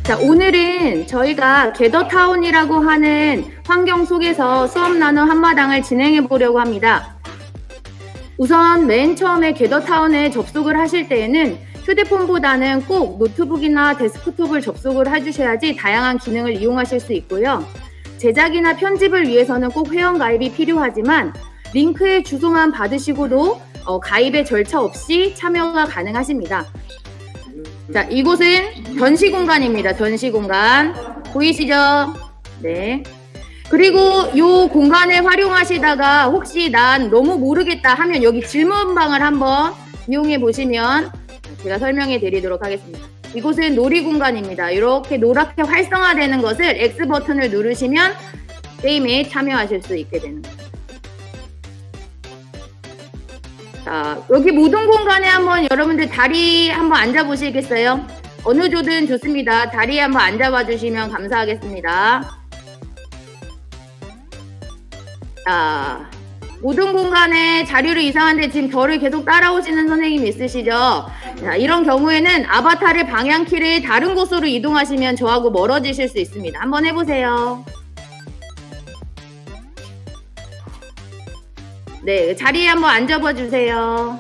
자, 오늘은 저희가 게더타운이라고 하는 환경 속에서 수업 나눔 한마당을 진행해 보려고 합니다. 우선 맨 처음에 게더타운에 접속을 하실 때에는 휴대폰보다는 꼭 노트북이나 데스크톱을 접속을 해주셔야지 다양한 기능을 이용하실 수 있고요. 제작이나 편집을 위해서는 꼭 회원 가입이 필요하지만 링크의 주소만 받으시고도 가입의 절차 없이 참여가 가능하십니다. 자, 이곳은 전시 공간입니다. 전시 공간. 보이시죠? 네. 그리고 이 공간을 활용하시다가 혹시 난 너무 모르겠다 하면 여기 질문방을 한번 이용해 보시면 제가 설명해 드리도록 하겠습니다. 이곳은 놀이 공간입니다. 이렇게 노랗게 활성화되는 것을 X 버튼을 누르시면 게임에 참여하실 수 있게 되는 거예요. 자, 여기 모든 공간에 한번 여러분들 다리 한번 앉아 보시겠어요? 어느 조든 좋습니다. 다리에 한번 앉아봐 주시면 감사하겠습니다. 자, 모든 공간에 자료를 이상한데 지금 저를 계속 따라오시는 선생님 있으시죠? 자, 이런 경우에는 아바타를 방향키를 다른 곳으로 이동하시면 저하고 멀어지실 수 있습니다. 한번 해보세요. 네, 자리에 한번 앉아봐 주세요.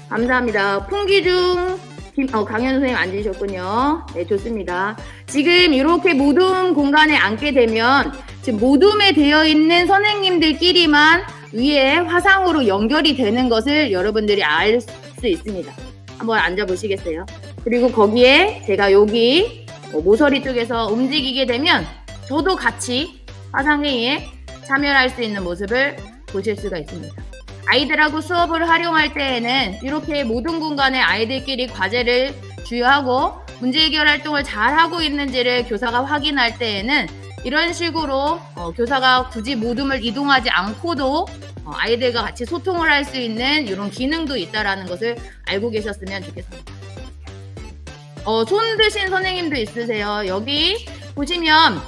감사합니다. 풍기중 강현 선생님 앉으셨군요. 네, 좋습니다. 지금 이렇게 모둠 공간에 앉게 되면 지금 모둠에 되어 있는 선생님들끼리만 위에 화상으로 연결이 되는 것을 여러분들이 알 수 있습니다. 한번 앉아보시겠어요? 그리고 거기에 제가 여기 모서리 쪽에서 움직이게 되면 저도 같이 화상회의에 참여할 수 있는 모습을 보실 수가 있습니다. 아이들하고 수업을 활용할 때에는 이렇게 모든 공간에 아이들끼리 과제를 주요하고 문제 해결 활동을 잘 하고 있는지를 교사가 확인할 때에는 이런 식으로 교사가 굳이 모둠을 이동하지 않고도 아이들과 같이 소통을 할 수 있는 이런 기능도 있다는 것을 알고 계셨으면 좋겠습니다. 손 드신 선생님도 있으세요. 여기 보시면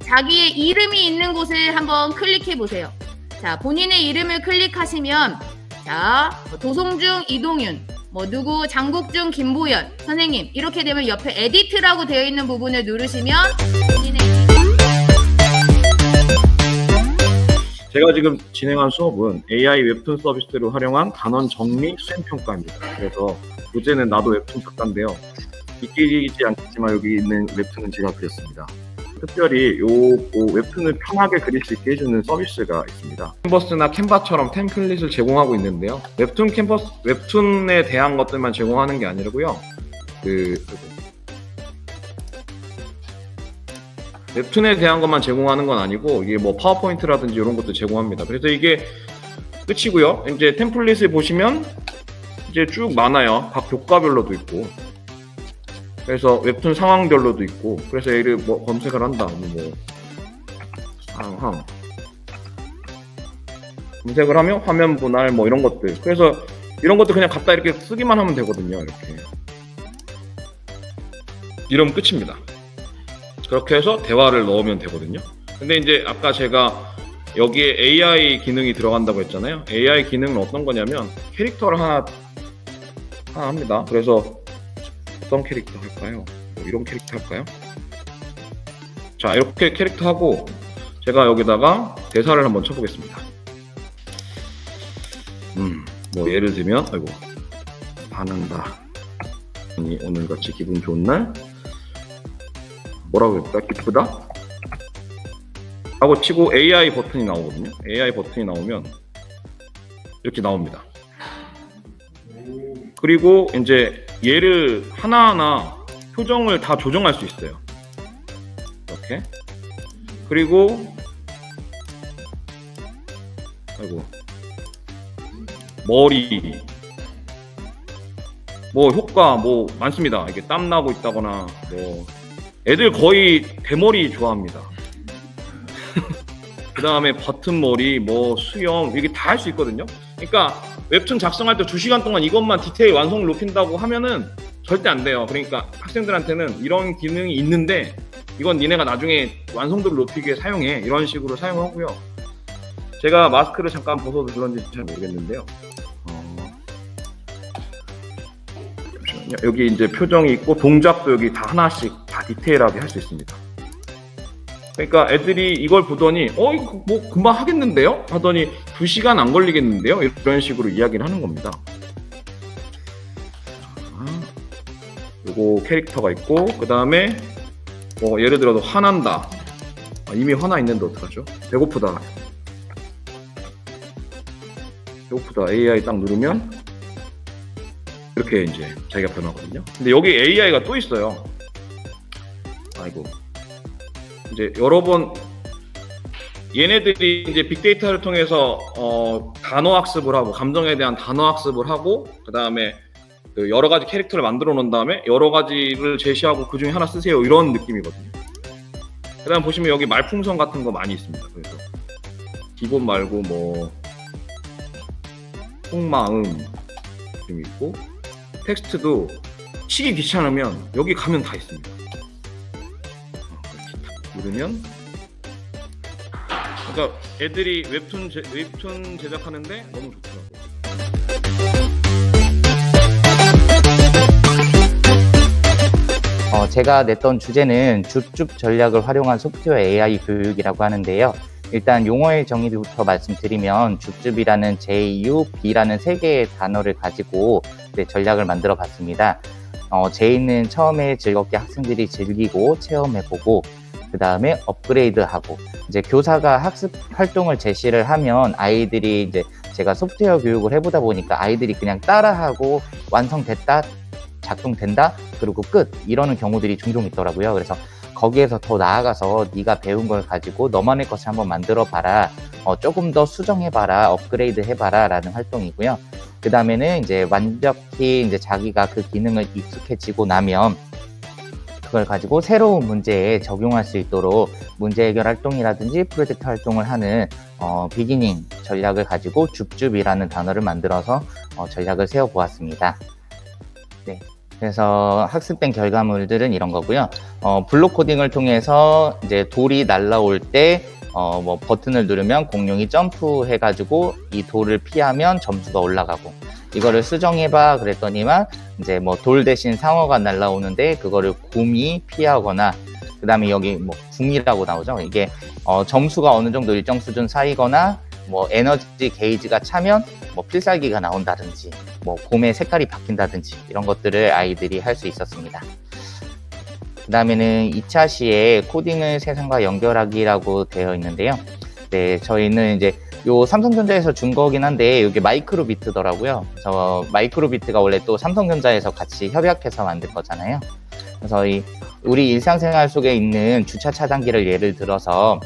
자기의 이름이 있는 곳을 한번 클릭해 보세요. 자, 본인의 이름을 클릭하시면 자, 도송중 이동윤, 누구 장국중 김보열 선생님 이렇게 되면 옆에 에디트라고 되어 있는 부분을 누르시면 본인의 제가 지금 진행한 수업은 AI 웹툰 서비스를 활용한 단원 정리 수행평가입니다. 그래서 부제는 나도 웹툰 작가인데요. 믿기지 않겠지만 여기 있는 웹툰은 제가 그렸습니다. 특별히 요 웹툰을 편하게 그릴 수 있게 해주는 서비스가 있습니다. 캔버스나 캔바처럼 템플릿을 제공하고 있는데요. 웹툰에 대한 것들만 제공하는 게 아니고요. 웹툰에 대한 것만 제공하는 건 아니고 이게 뭐 파워포인트라든지 이런 것도 제공합니다. 그래서 이게 끝이고요. 이제 템플릿을 보시면 이제 쭉 많아요. 각 교과별로도 있고. 그래서 웹툰 상황별로도 있고. 그래서 얘를 뭐 검색을 한다. 상황 검색을 하면 화면 분할 뭐 이런 것들. 그래서 이런 것도 그냥 갖다 이렇게 쓰기만 하면 되거든요. 이렇게. 이러면 끝입니다. 그렇게 해서 대화를 넣으면 되거든요. 근데 이제 아까 제가 여기에 AI 기능이 들어간다고 했잖아요. AI 기능은 어떤 거냐면 캐릭터를 하나 합니다. 그래서 어떤 캐릭터 할까요? 이런 캐릭터 할까요? 자, 이렇게 캐릭터 하고 제가 여기다가 대사를 한번 쳐보겠습니다. 뭐 예를 들면 아이고 반한다. 오늘같이 기분 좋은 날 뭐라고 할까? 기쁘다? 하고 치고 AI 버튼이 나오거든요. AI 버튼이 나오면 이렇게 나옵니다. 그리고 이제 얘를 하나하나 표정을 다 조정할 수 있어요. 이렇게. 그리고 아이고 머리 뭐 효과 뭐 많습니다. 이게 땀 나고 있다거나 뭐 애들 거의 대머리 좋아합니다. 그 다음에 버튼머리, 뭐 수염 이게 다 할 수 있거든요. 그러니까 웹툰 작성할 때 2시간 동안 이것만 디테일 완성을 높인다고 하면은 절대 안 돼요. 그러니까 학생들한테는 이런 기능이 있는데 이건 니네가 나중에 완성도를 높이기 위해 사용해. 이런 식으로 사용하고요. 제가 마스크를 잠깐 벗어도 그런지 잘 모르겠는데요. 잠시만요. 여기 이제 표정이 있고 동작도 여기 다 하나씩 다 디테일하게 할 수 있습니다. 그러니까 애들이 이걸 보더니 이거 뭐 금방 하겠는데요? 하더니 2시간 안 걸리겠는데요? 이런 식으로 이야기를 하는 겁니다. 요거 캐릭터가 있고, 그 다음에 예를 들어서 화난다. 이미 화나 있는데 어떡하죠? 배고프다. AI 딱 누르면 이렇게 이제 자기가 변하거든요. 근데 여기 AI가 또 있어요. 아이고. 이제 여러 번 얘네들이 이제 빅데이터를 통해서 단어 학습을 하고, 감정에 대한 단어 학습을 하고, 그 다음에 여러 가지 캐릭터를 만들어 놓은 다음에 여러 가지를 제시하고 그 중에 하나 쓰세요, 이런 느낌이거든요. 그 다음 보시면 여기 말풍선 같은 거 많이 있습니다. 그래서 기본 말고 뭐 속마음 좀 있고, 텍스트도 치기 귀찮으면 여기 가면 다 있습니다. 누르면, 그러니까 애들이 웹툰 제작하는데 너무 좋더라고요. 제가 냈던 주제는 줍줍 전략을 활용한 소프트웨어 AI 교육이라고 하는데요. 일단 용어의 정의부터 말씀드리면, 줍줍이라는 J, U, B라는 세 개의 단어를 가지고 전략을 만들어 봤습니다. J는 처음에 즐겁게 학생들이 즐기고 체험해보고, 그 다음에 업그레이드하고, 이제 교사가 학습 활동을 제시를 하면 아이들이 이제, 제가 소프트웨어 교육을 해보다 보니까 아이들이 그냥 따라하고 완성됐다, 작동된다, 그리고 끝, 이러는 경우들이 종종 있더라고요. 그래서 거기에서 더 나아가서 네가 배운 걸 가지고 너만의 것을 한번 만들어 봐라, 조금 더 수정해 봐라, 업그레이드 해 봐라 라는 활동이고요. 그 다음에는 이제 완벽히 이제 자기가 그 기능을 익숙해지고 나면 그걸 가지고 새로운 문제에 적용할 수 있도록 문제 해결 활동이라든지 프로젝트 활동을 하는 비기닝 전략을 가지고 줍줍이라는 단어를 만들어서 전략을 세워 보았습니다. 네. 그래서 학습된 결과물들은 이런 거고요. 블록 코딩을 통해서 이제 돌이 날라올 때 뭐 버튼을 누르면 공룡이 점프해가지고 이 돌을 피하면 점수가 올라가고, 이거를 수정해봐 그랬더니만 이제 뭐 돌 대신 상어가 날라오는데 그거를 곰이 피하거나, 그 다음에 여기 뭐 궁이라고 나오죠. 이게 점수가 어느 정도 일정 수준 쌓이거나, 뭐 에너지 게이지가 차면 뭐 필살기가 나온다든지, 뭐 곰의 색깔이 바뀐다든지, 이런 것들을 아이들이 할 수 있었습니다. 그 다음에는 2차 시에 코딩을 세상과 연결하기라고 되어 있는데요. 네, 저희는 이제 요 삼성전자에서 준 거긴 한데 이게 마이크로비트더라고요. 그래서 마이크로비트가 원래 또 삼성전자에서 같이 협약해서 만든 거잖아요. 그래서 우리 일상생활 속에 있는 주차 차단기를 예를 들어서,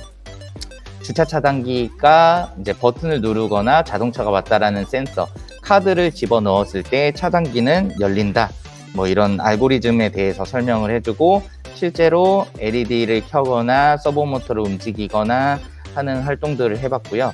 주차 차단기가 이제 버튼을 누르거나 자동차가 왔다라는 센서, 카드를 집어 넣었을 때 차단기는 열린다, 뭐 이런 알고리즘에 대해서 설명을 해주고, 실제로 LED를 켜거나 서버모터를 움직이거나 하는 활동들을 해봤고요.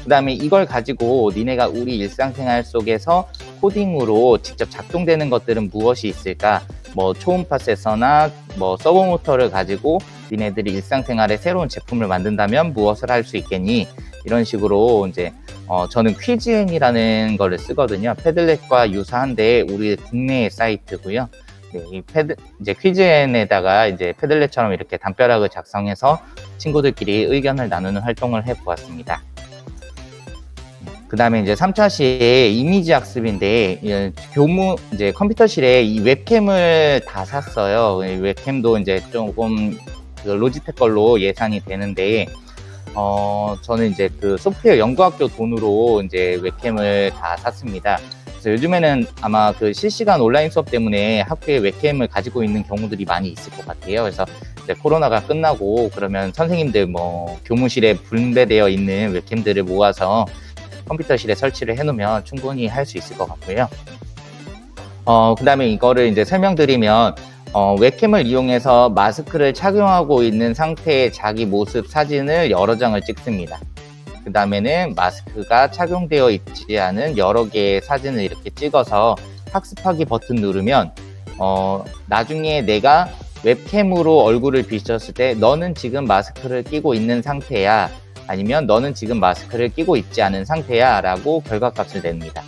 그 다음에 이걸 가지고 니네가 우리 일상생활 속에서 코딩으로 직접 작동되는 것들은 무엇이 있을까, 뭐 초음파 센서나 뭐 서버모터를 가지고 니네들이 일상생활에 새로운 제품을 만든다면 무엇을 할 수 있겠니, 이런 식으로 이제 저는 퀴즈엔이라는 거를 쓰거든요. 패들렛과 유사한데 우리 국내의 사이트고요. 네, 이제 퀴즈엔에다가 이제 패들렛처럼 이렇게 담벼락을 작성해서 친구들끼리 의견을 나누는 활동을 해보았습니다. 그 다음에 이제 3차 시에 이미지 학습인데, 이제 컴퓨터실에 이 웹캠을 다 샀어요. 이 웹캠도 이제 조금 로지텍 걸로 예산이 되는데, 저는 이제 그 소프트웨어 연구학교 돈으로 이제 웹캠을 다 샀습니다. 그래서 요즘에는 아마 그 실시간 온라인 수업 때문에 학교에 웹캠을 가지고 있는 경우들이 많이 있을 것 같아요. 그래서 이제 코로나가 끝나고 그러면 선생님들 뭐 교무실에 분배되어 있는 웹캠들을 모아서 컴퓨터실에 설치를 해놓으면 충분히 할 수 있을 것 같고요. 그 다음에 이거를 이제 설명드리면, 웹캠을 이용해서 마스크를 착용하고 있는 상태의 자기 모습 사진을 여러 장을 찍습니다. 그 다음에는 마스크가 착용되어 있지 않은 여러 개의 사진을 이렇게 찍어서 학습하기 버튼 누르면, 나중에 내가 웹캠으로 얼굴을 비쳤을 때 너는 지금 마스크를 끼고 있는 상태야, 아니면 너는 지금 마스크를 끼고 있지 않은 상태야 라고 결과값을 냅니다.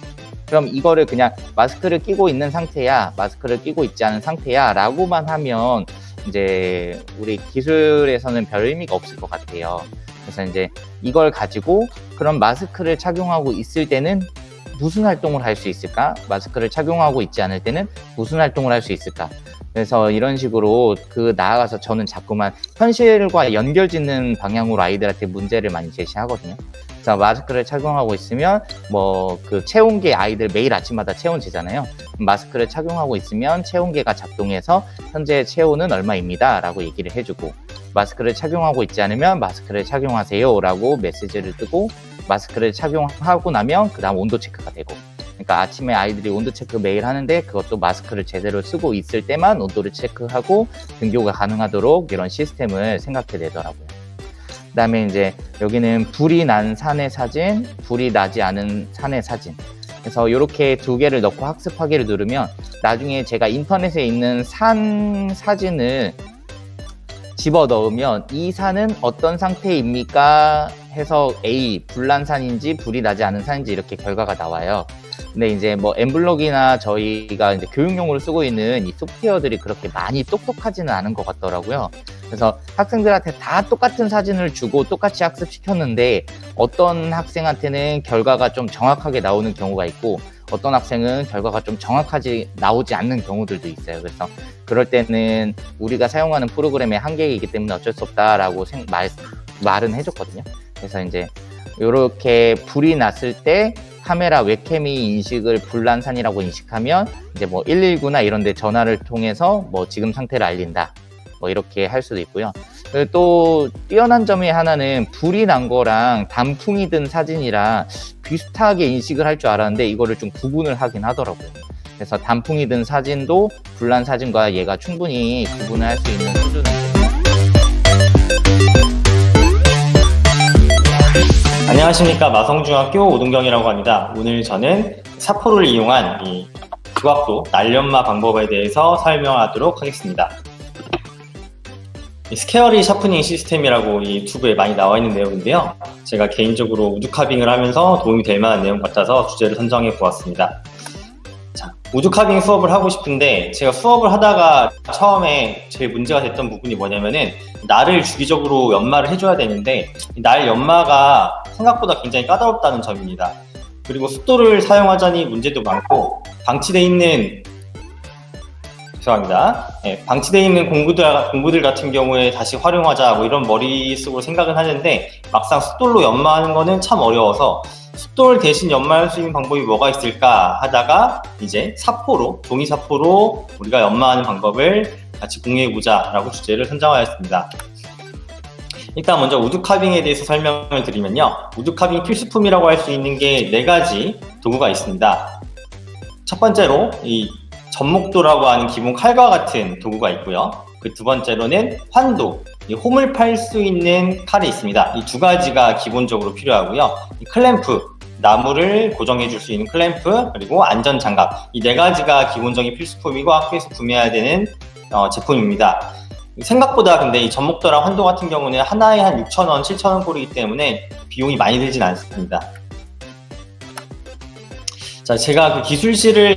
그럼 이거를 그냥 마스크를 끼고 있는 상태야, 마스크를 끼고 있지 않은 상태야 라고만 하면 이제 우리 기술에서는 별 의미가 없을 것 같아요. 그래서 이제 이걸 가지고 그럼 마스크를 착용하고 있을 때는 무슨 활동을 할 수 있을까? 마스크를 착용하고 있지 않을 때는 무슨 활동을 할 수 있을까? 그래서 이런 식으로 나아가서 저는 자꾸만 현실과 연결짓는 방향으로 아이들한테 문제를 많이 제시하거든요. 그래서 마스크를 착용하고 있으면 체온계 아이들 매일 아침마다 체온재잖아요. 마스크를 착용하고 있으면 체온계가 작동해서 현재 체온은 얼마입니다 라고 얘기를 해주고, 마스크를 착용하고 있지 않으면 마스크를 착용하세요 라고 메시지를 뜨고, 마스크를 착용하고 나면 그 다음 온도 체크가 되고, 그러니까 아침에 아이들이 온도 체크 매일 하는데 그것도 마스크를 제대로 쓰고 있을 때만 온도를 체크하고 등교가 가능하도록 이런 시스템을 생각해내더라고요. 그 다음에 이제 여기는 불이 난 산의 사진, 불이 나지 않은 산의 사진. 그래서 이렇게 두 개를 넣고 학습하기를 누르면 나중에 제가 인터넷에 있는 산 사진을 집어 넣으면 이 산은 어떤 상태입니까? 해서 A, 불난 산인지 불이 나지 않은 산인지 이렇게 결과가 나와요. 근데 이제 뭐 엠블록이나 저희가 이제 교육용으로 쓰고 있는 이 소프트웨어들이 그렇게 많이 똑똑하지는 않은 것 같더라고요. 그래서 학생들한테 다 똑같은 사진을 주고 똑같이 학습시켰는데 어떤 학생한테는 결과가 좀 정확하게 나오는 경우가 있고 어떤 학생은 결과가 좀 정확하지 나오지 않는 경우들도 있어요. 그래서 그럴 때는 우리가 사용하는 프로그램의 한계이기 때문에 어쩔 수 없다라고 말은 해줬거든요. 그래서 이제 이렇게 불이 났을 때 카메라 웹캠이 인식을 불난산이라고 인식하면 이제 뭐 119나 이런 데 전화를 통해서 뭐 지금 상태를 알린다. 뭐 이렇게 할 수도 있고요. 그리고 또 뛰어난 점이 하나는 불이 난 거랑 단풍이 든 사진이랑 비슷하게 인식을 할 줄 알았는데 이거를 좀 구분을 하긴 하더라고요. 그래서 단풍이 든 사진도 불난 사진과 얘가 충분히 구분을 할 수 있는 수준은 안녕하십니까. 마성중학교 오동경이라고 합니다. 오늘 저는 사포를 이용한 이 조각도 날연마 방법에 대해서 설명하도록 하겠습니다. 스퀘어리 샤프닝 시스템이라고 이 유튜브에 많이 나와 있는 내용인데요. 제가 개인적으로 우드카빙을 하면서 도움이 될 만한 내용 같아서 주제를 선정해 보았습니다. 자, 우드카빙 수업을 하고 싶은데 제가 수업을 하다가 처음에 제일 문제가 됐던 부분이 뭐냐면은 날을 주기적으로 연마를 해줘야 되는데 날 연마가 생각보다 굉장히 까다롭다는 점입니다. 그리고 숫도를 사용하자니 문제도 많고 방치되어 있는 방치되어 있는 공구들 같은 경우에 다시 활용하자 뭐 이런 머릿속으로 생각은 하는데 막상 숫돌로 연마하는 거는 참 어려워서 숫돌 대신 연마할 수 있는 방법이 뭐가 있을까 하다가 이제 사포로, 종이 사포로 우리가 연마하는 방법을 같이 공유해보자 라고 주제를 선정하였습니다. 일단 먼저 우드카빙에 대해서 설명을 드리면요. 우드카빙 필수품이라고 할 수 있는 게 4가지 도구가 있습니다. 첫 번째로 이 전목도라고 하는 기본 칼과 같은 도구가 있고요. 그 두 번째로는 환도, 이 홈을 팔 수 있는 칼이 있습니다. 이 2가지가 기본적으로 필요하고요. 이 클램프, 나무를 고정해 줄 수 있는 클램프, 그리고 안전장갑, 이 4가지가 기본적인 필수품이고 학교에서 구매해야 되는 제품입니다. 생각보다 근데 이 전목도랑 환도 같은 경우는 하나에 한 6,000원, 7,000원 꼴이기 때문에 비용이 많이 들진 않습니다. 자, 제가 그 기술실을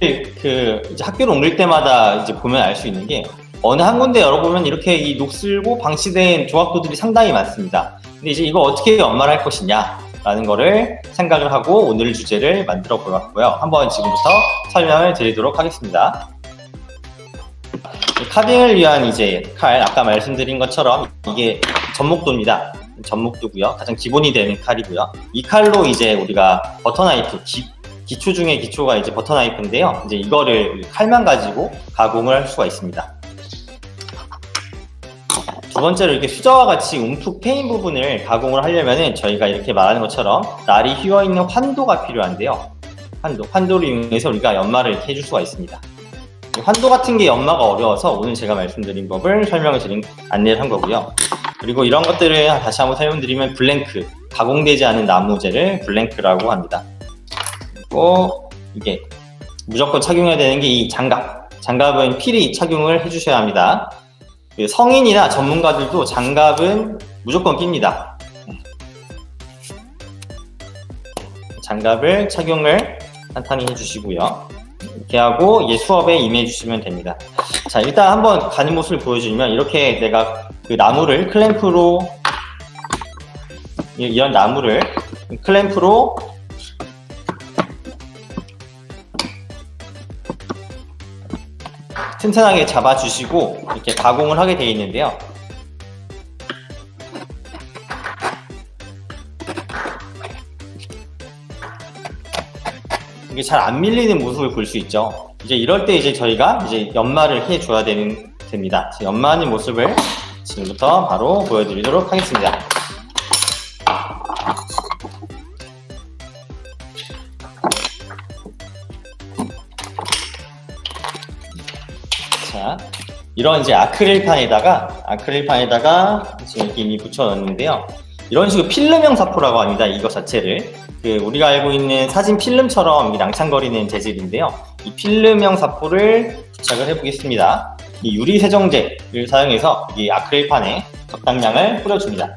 이제 학교로 옮길 때마다 이제 보면 알 수 있는 게 어느 한 군데 열어보면 이렇게 이 녹슬고 방치된 조각도들이 상당히 많습니다. 근데 이제 이거 어떻게 연마를 할 것이냐 라는 거를 생각을 하고 오늘 주제를 만들어 보았고요. 한번 지금부터 설명을 드리도록 하겠습니다. 카빙을 위한 이제 칼, 아까 말씀드린 것처럼 이게 전목도입니다. 전목도고요. 가장 기본이 되는 칼이고요. 이 칼로 이제 우리가 버터나이프, 기초 중에 기초가 이제 버터나이프인데요. 이제 이거를 칼만 가지고 가공을 할 수가 있습니다. 두 번째로 이렇게 수저와 같이 움푹 패인 부분을 가공을 하려면은 저희가 이렇게 말하는 것처럼 날이 휘어있는 환도가 필요한데요. 환도를 이용해서 우리가 연마를 이렇게 해줄 수가 있습니다. 환도 같은 게 연마가 어려워서 오늘 제가 말씀드린 법을 안내를 한 거고요. 그리고 이런 것들을 다시 한번 설명드리면 블랭크, 가공되지 않은 나무재를 블랭크라고 합니다. 그리고 이게 무조건 착용해야 되는 게 이 장갑은 필히 착용을 해주셔야 합니다. 성인이나 전문가들도 장갑은 무조건 낍니다. 장갑을 착용을 탄탄히 해주시고요. 이렇게 하고 이제 수업에 임해 주시면 됩니다. 자, 일단 한번 가는 모습을 보여주면 이렇게 내가 그 나무를 클램프로 이런 나무를 클램프로 튼튼하게 잡아주시고 이렇게 가공을 하게 되어 있는데요. 이게 잘 안 밀리는 모습을 볼 수 있죠. 이제 이럴 때 이제 저희가 이제 연마를 해줘야 됩니다. 연마하는 모습을 지금부터 바로 보여드리도록 하겠습니다. 자, 이런 이제 아크릴판에다가 지금 이렇게 이미 붙여 넣었는데요. 이런 식으로 필름형 사포라고 합니다. 이거 자체를. 우리가 알고 있는 사진 필름처럼 낭창거리는 재질인데요. 이 필름형 사포를 부착을 해보겠습니다. 이 유리 세정제를 사용해서 이 아크릴판에 적당량을 뿌려줍니다.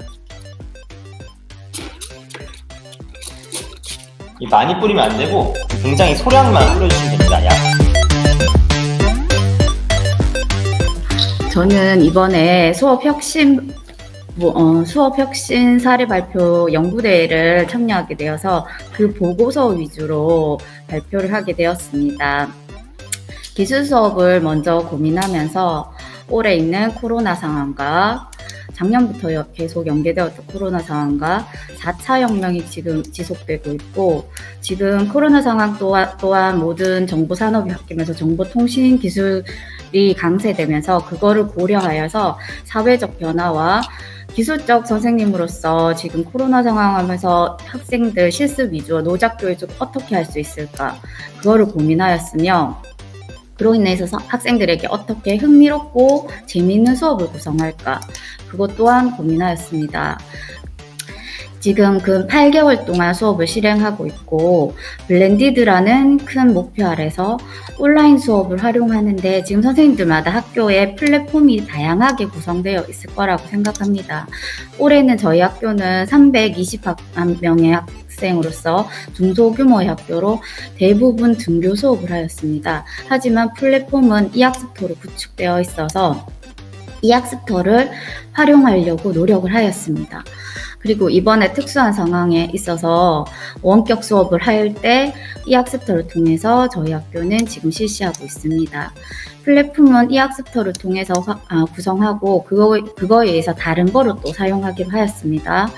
많이 뿌리면 안 되고 굉장히 소량만 뿌려주시면 됩니다. 저는 이번에 수업 혁신 사례 발표 연구대회를 참여하게 되어서 그 보고서 위주로 발표를 하게 되었습니다. 기술 수업을 먼저 고민하면서 올해 있는 코로나 상황과 작년부터 계속 연계되었던 코로나 상황과 4차 혁명이 지금 지속되고 있고, 지금 코로나 상황 또한 모든 정보 산업이 바뀌면서 정보통신 기술이 강세되면서 그거를 고려하여서 사회적 변화와 기술적 선생님으로서 지금 코로나 상황하면서 학생들 실습 위주와 노작 교육을 어떻게 할 수 있을까, 그거를 고민하였으며, 그로 인해서 학생들에게 어떻게 흥미롭고 재미있는 수업을 구성할까, 그것 또한 고민하였습니다. 지금 그 8개월 동안 수업을 실행하고 있고, 블렌디드라는 큰 목표 아래서 온라인 수업을 활용하는데 지금 선생님들마다 학교에 플랫폼이 다양하게 구성되어 있을 거라고 생각합니다. 올해는 저희 학교는 320명의 학생으로서 중소규모의 학교로 대부분 등교 수업을 하였습니다. 하지만 플랫폼은 이학습토로 구축되어 있어서 이학습토를 활용하려고 노력을 하였습니다. 그리고 이번에 특수한 상황에 있어서 원격 수업을 할 때 이학습터를 통해서 저희 학교는 지금 실시하고 있습니다. 플랫폼은 이학습터를 통해서 구성하고 그거에 의해서 다른 거를 또 사용하기로 하였습니다.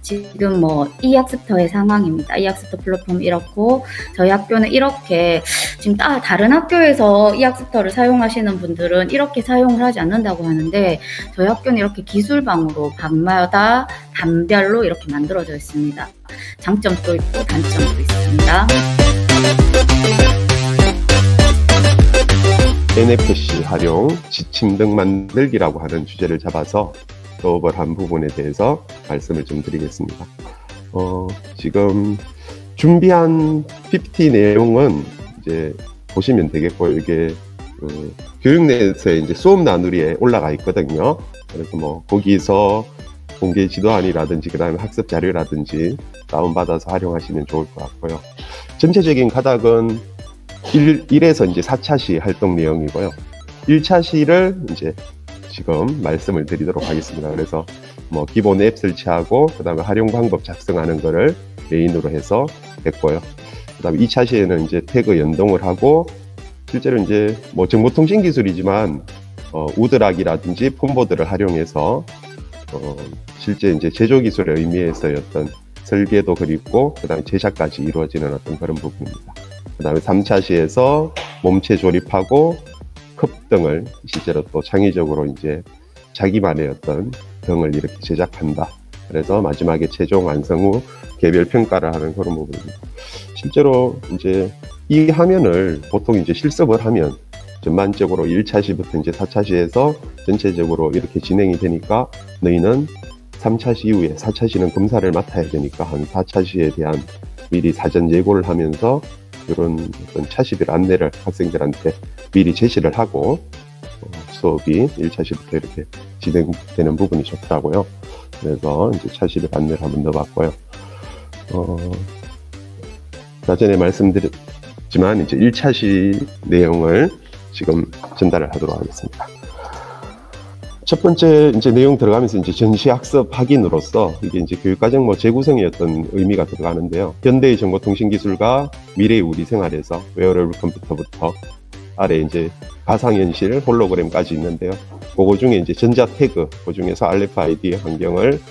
지금 이학습터의 상황입니다. 이학습터 플랫폼 이렇고, 저희 학교는 이렇게 지금 다른 학교에서 이학습터를 사용하시는 분들은 이렇게 사용을 하지 않는다고 하는데, 저희 학교는 이렇게 기술방으로 방마다 단별로 이렇게 만들어져 있습니다. 장점도 있고 단점도 있습니다. NFC 활용, 지침 등 만들기라고 하는 주제를 잡아서 수업을 한 부분에 대해서 말씀을 좀 드리겠습니다. 지금 준비한 PPT 내용은 이제 보시면 되겠고요. 이게 교육넷에 이제 수업 나누리에 올라가 있거든요. 그래서 거기서 공개 지도안이라든지 그다음에 학습 자료라든지 다운받아서 활용하시면 좋을 것 같고요. 전체적인 가닥은 1에서 이제 4차 시 활동 내용이고요. 1차 시를 이제 지금 말씀을 드리도록 하겠습니다. 그래서 기본 앱 설치하고 그다음에 활용 방법 작성하는 거를 메인으로 해서 했고요. 그다음에 2차 시에는 이제 태그 연동을 하고, 실제로 이제 정보통신 기술이지만 우드락이라든지 폼보드를 활용해서 실제 이제 제조 기술의 의미에서의 어떤 설계도 그리고 그다음에 제작까지 이루어지는 어떤 그런 부분입니다. 그다음에 3차 시에서 몸체 조립하고 컵 등을 실제로 또 창의적으로 이제 자기만의 어떤 등을 이렇게 제작한다. 그래서 마지막에 최종 완성 후 개별 평가를 하는 그런 부분입니다. 실제로 이제 이 화면을 보통 이제 실습을 하면 전반적으로 1차 시부터 이제 4차 시에서 전체적으로 이렇게 진행이 되니까 너희는 3차 시 이후에 4차 시는 검사를 맡아야 되니까 한 4차 시에 대한 미리 사전 예고를 하면서 이런 어떤 차시별 안내를 학생들한테 미리 제시를 하고 수업이 1차 시부터 이렇게 진행되는 부분이 좋더라고요. 그래서 이제 차시별 안내를 한번 넣어봤고요. 전에 말씀드린 있지만 이제 1차시 내용을 지금 전달을 하도록 하겠습니다. 첫 번째 이제 내용 들어가면서 이제 전시학습 확인으로서 이게 이제 교육과정 재구성의 어떤 의미가 들어가는데요. 현대의 정보통신기술과 미래의 우리 생활에서 웨어러블 컴퓨터부터 아래 이제 가상현실 홀로그램까지 있는데요. 그거 중에 이제 전자 태그, 그 중에서 RFID 환경을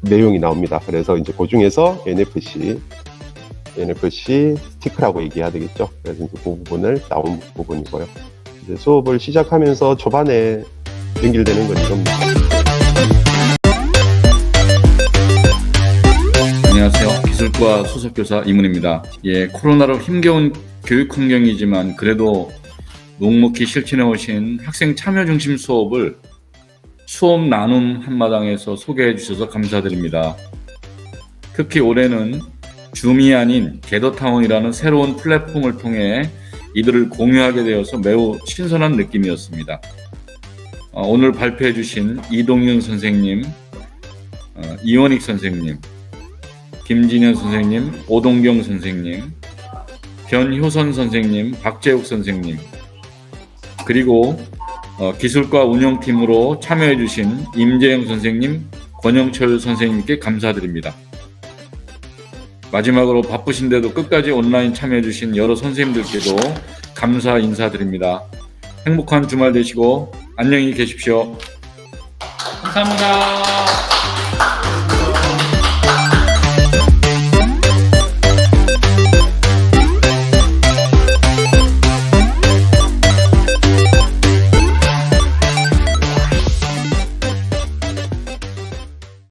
내용이 나옵니다. 그래서 이제 그 중에서 NFC 스티커라고 얘기해야 되겠죠. 그래서 이제 그 부분을 나온 부분이고요. 이제 수업을 시작하면서 초반에 연결되는 건 이겁니다. 안녕하세요. 기술과 수석교사 이문입니다. 코로나로 힘겨운 교육 환경이지만 그래도 묵묵히 실천해 오신 학생 참여 중심 수업을 수업 나눔 한마당에서 소개해 주셔서 감사드립니다. 특히 올해는 줌이 아닌 게더타운이라는 새로운 플랫폼을 통해 이들을 공유하게 되어서 매우 신선한 느낌이었습니다. 오늘 발표해 주신 이동윤 선생님, 이원익 선생님, 김진현 선생님, 오동경 선생님, 변효선 선생님, 박재욱 선생님, 그리고 기술과 운영팀으로 참여해 주신 임재영 선생님, 권영철 선생님께 감사드립니다. 마지막으로 바쁘신데도 끝까지 온라인 참여해 주신 여러 선생님들께도 감사 인사드립니다. 행복한 주말 되시고 안녕히 계십시오. 감사합니다.